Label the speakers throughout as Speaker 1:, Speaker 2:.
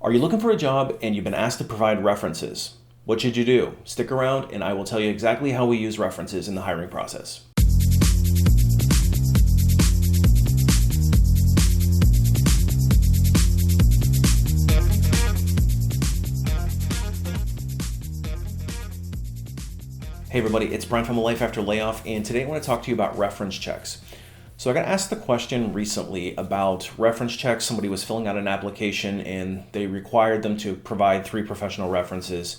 Speaker 1: Are you looking for a job and you've been asked to provide references? What should you do? Stick around and I will tell you exactly how we use references in the hiring process. Hey everybody, it's Brian from A Life After Layoff, and today I want to talk to you about reference checks. So I got asked the question recently about reference checks. Somebody was filling out an application and they required them to provide 3 professional references.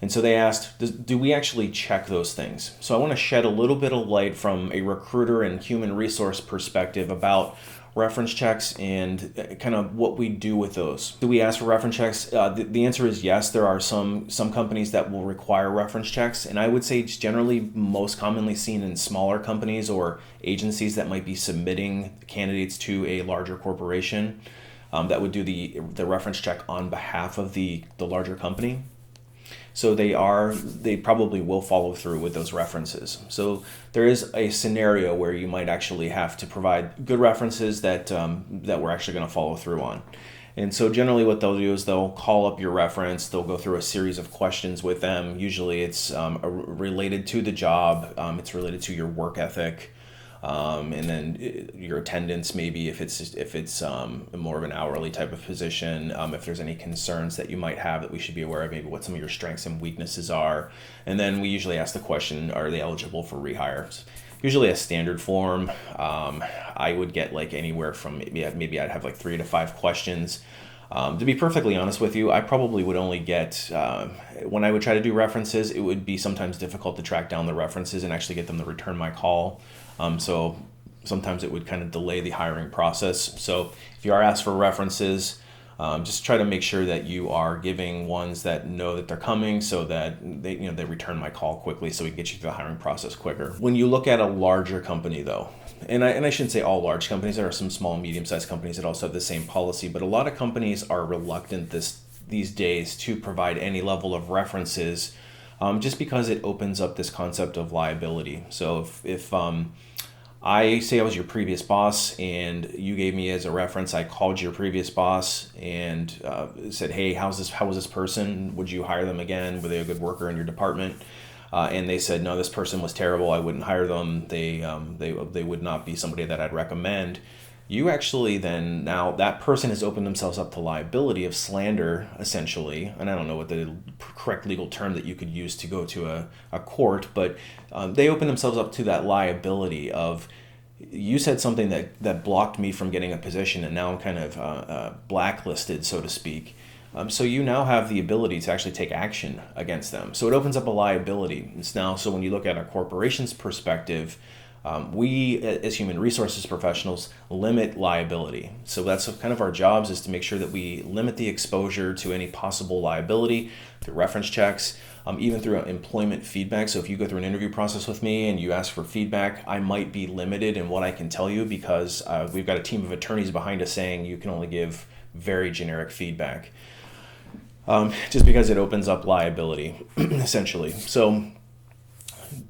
Speaker 1: And so they asked, do we actually check those things? So I want to shed a little bit of light from a recruiter and human resource perspective about reference checks and kind of what we do with those. Do we ask for reference checks? The answer is yes. There are some companies that will require reference checks, and I would say it's generally most commonly seen in smaller companies or agencies that might be submitting candidates to a larger corporation that would do the reference check on behalf of the larger company. So they probably will follow through with those references. So there is a scenario where you might actually have to provide good references that we're actually going to follow through on. And so generally what they'll do is they'll call up your reference, they'll go through a series of questions with them. Usually it's related to the job, it's related to your work ethic, and then your attendance, maybe if it's more of an hourly type of position, if there's any concerns that you might have that we should be aware of, maybe what some of your strengths and weaknesses are. And then we usually ask the question, are they eligible for rehire? Usually a standard form. I would get like anywhere from maybe I'd have like 3 to 5 questions. To be perfectly honest with you, I probably would only get, when I would try to do references, it would be sometimes difficult to track down the references and actually get them to return my call. So sometimes it would kind of delay the hiring process. So if you are asked for references, just try to make sure that you are giving ones that know that they're coming, so that they return my call quickly, so we can get you through the hiring process quicker. When you look at a larger company though, and I shouldn't say all large companies, there are some small and medium-sized companies that also have the same policy, but a lot of companies are reluctant these days to provide any level of references, just because it opens up this concept of liability. So if I say I was your previous boss and you gave me as a reference, I called your previous boss and said, hey, how was this person? Would you hire them again? Were they a good worker in your department? And they said, no, this person was terrible. I wouldn't hire them. They would not be somebody that I'd recommend. You actually then, now that person has opened themselves up to liability of slander, essentially. And I don't know what the correct legal term that you could use to go to a court, but they open themselves up to that liability of, you said something that blocked me from getting a position, and now I'm kind of blacklisted, so to speak. So you now have the ability to actually take action against them. So it opens up a liability. So when you look at a corporation's perspective, we as human resources professionals limit liability. So that's kind of our jobs, is to make sure that we limit the exposure to any possible liability through reference checks, even through employment feedback. So if you go through an interview process with me and you ask for feedback, I might be limited in what I can tell you, because we've got a team of attorneys behind us saying you can only give very generic feedback, just because it opens up liability, essentially. So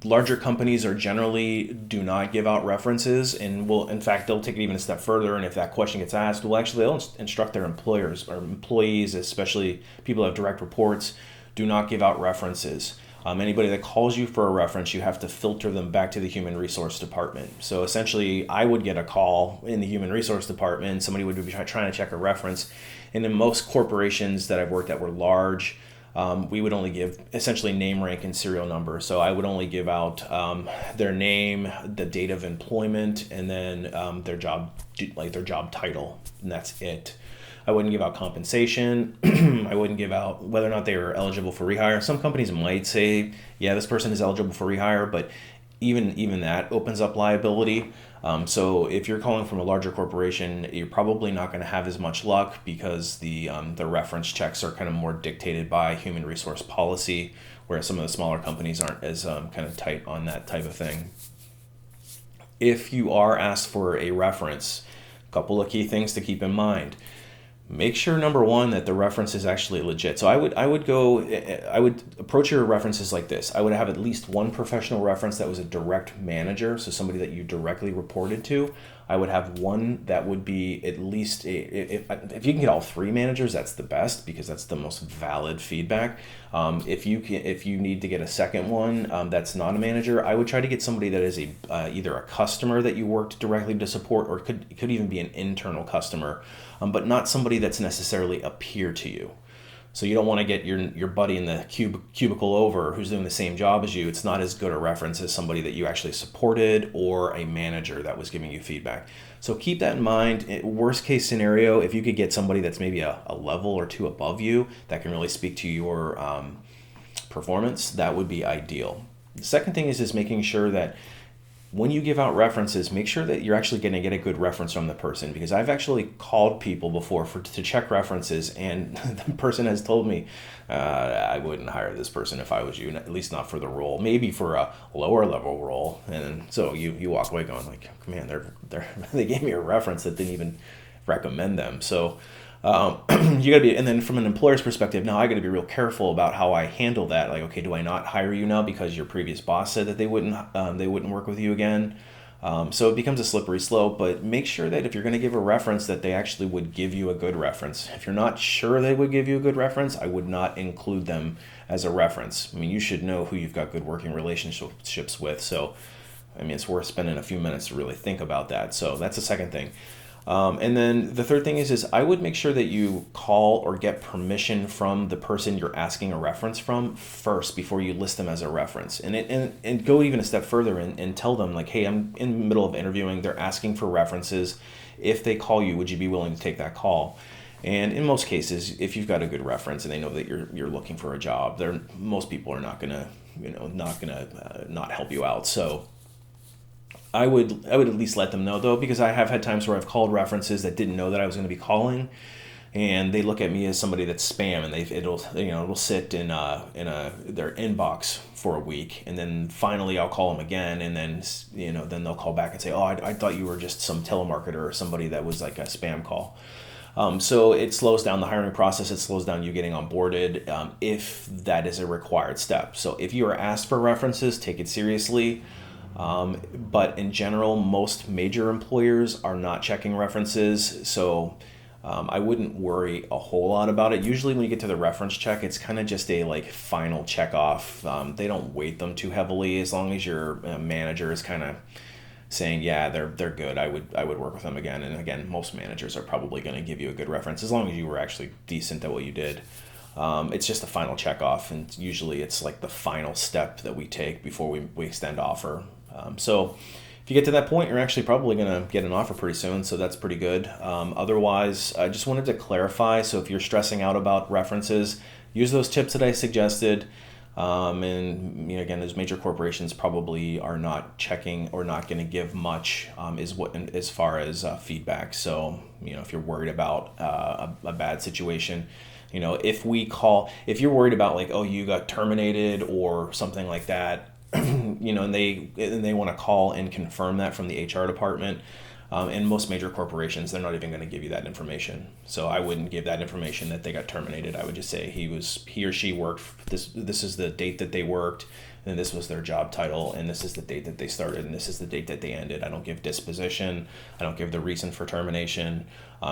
Speaker 1: larger companies are generally do not give out references, and in fact, they'll take it even a step further. And if that question gets asked, they'll instruct their employers or employees, especially people who have direct reports, do not give out references. Anybody that calls you for a reference, you have to filter them back to the human resource department. So essentially, I would get a call in the human resource department, somebody would be trying to check a reference. And in most corporations that I've worked at were large, we would only give essentially name, rank, and serial number. So I would only give out their name, the date of employment, and then their job title, and that's it. I wouldn't give out compensation. I wouldn't give out whether or not they were eligible for rehire. Some companies might say, yeah, this person is eligible for rehire, but even that opens up liability. So if you're calling from a larger corporation, you're probably not going to have as much luck, because the reference checks are kind of more dictated by human resource policy, whereas some of the smaller companies aren't as kind of tight on that type of thing. If you are asked for a reference, a couple of key things to keep in mind. Make sure, number one, that the reference is actually legit. So I would approach your references like this. I would have at least one professional reference that was a direct manager, so somebody that you directly reported to. I would have one that would be at least if you can get all three managers, that's the best, because that's the most valid feedback. If you need to get a second one that's not a manager, I would try to get somebody that is either a customer that you worked directly to support, or it could even be an internal customer, but not somebody that's necessarily a peer to you. So you don't want to get your buddy in the cubicle over who's doing the same job as you. It's not as good a reference as somebody that you actually supported or a manager that was giving you feedback. So keep that in mind. Worst case scenario, if you could get somebody that's maybe a level or two above you that can really speak to your performance, that would be ideal. The second thing is making sure that when you give out references, make sure that you're actually going to get a good reference from the person, because I've actually called people before to check references, and the person has told me, I wouldn't hire this person if I was you, at least not for the role, maybe for a lower level role. And so you walk away going like, man, they gave me a reference that didn't even recommend them. So you gotta be, and then from an employer's perspective, now I gotta be real careful about how I handle that. Like, okay, do I not hire you now because your previous boss said that they wouldn't work with you again? So it becomes a slippery slope. But make sure that if you're going to give a reference, that they actually would give you a good reference. If you're not sure they would give you a good reference, I would not include them as a reference. I mean, you should know who you've got good working relationships with. So, I mean, it's worth spending a few minutes to really think about that. So that's the second thing. And then the third thing is I would make sure that you call or get permission from the person you're asking a reference from first before you list them as a reference. And go even a step further and tell them, like, hey, I'm in the middle of interviewing. They're asking for references. If they call you, would you be willing to take that call? And in most cases, if you've got a good reference and they know that you're looking for a job, most people are not gonna not help you out. So I would at least let them know, though, because I have had times where I've called references that didn't know that I was going to be calling, and they look at me as somebody that's spam, and it'll sit in their inbox for a week, and then finally I'll call them again, and then they'll call back and say, oh, I thought you were just some telemarketer or somebody that was like a spam call. So it slows down the hiring process. It slows down you getting onboarded if that is a required step. So if you are asked for references, take it seriously. But in general, most major employers are not checking references, so I wouldn't worry a whole lot about it. Usually when you get to the reference check, it's kind of just a final check off. They don't weight them too heavily, as long as your manager is kind of saying, yeah, they're good. I would work with them again. And again, most managers are probably going to give you a good reference as long as you were actually decent at what you did. It's just a final check off, and usually it's like the final step that we take before we extend offer. So if you get to that point, you're actually probably going to get an offer pretty soon, so that's pretty good. Otherwise, I just wanted to clarify, so if you're stressing out about references, use those tips that I suggested. And again, those major corporations probably are not checking or not going to give much as far as feedback. So if you're worried about a bad situation, if you're worried about like, oh, you got terminated or something like that, and they want to call and confirm that from the HR department. In most major corporations, they're not even going to give you that information. So I wouldn't give that information that they got terminated. I would just say he or she worked. This is the date that they worked, and this was their job title, and this is the date that they started, and this is the date that they ended. I don't give disposition. I don't give the reason for termination,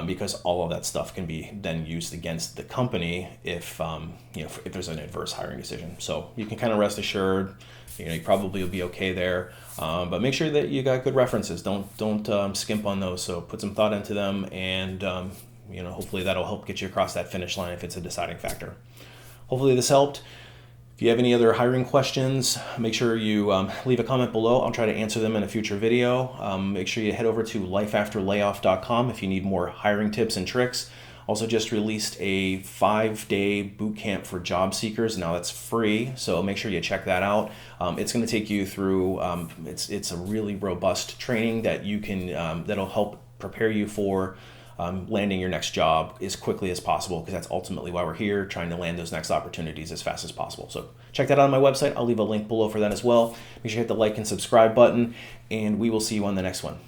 Speaker 1: because all of that stuff can be then used against the company if there's an adverse hiring decision. So you can kind of rest assured. You probably will be okay there, but make sure that you got good references. Don't skimp on those. So put some thought into them, and hopefully that'll help get you across that finish line if it's a deciding factor. Hopefully this helped. If you have any other hiring questions, make sure you leave a comment below. I'll try to answer them in a future video. Make sure you head over to lifeafterlayoff.com if you need more hiring tips and tricks. Also just released a 5-day boot camp for job seekers. Now that's free, so make sure you check that out. It's going to take you through, it's a really robust training that you can, that'll help prepare you for landing your next job as quickly as possible, because that's ultimately why we're here, trying to land those next opportunities as fast as possible. So check that out on my website. I'll leave a link below for that as well. Make sure you hit the like and subscribe button, and we will see you on the next one.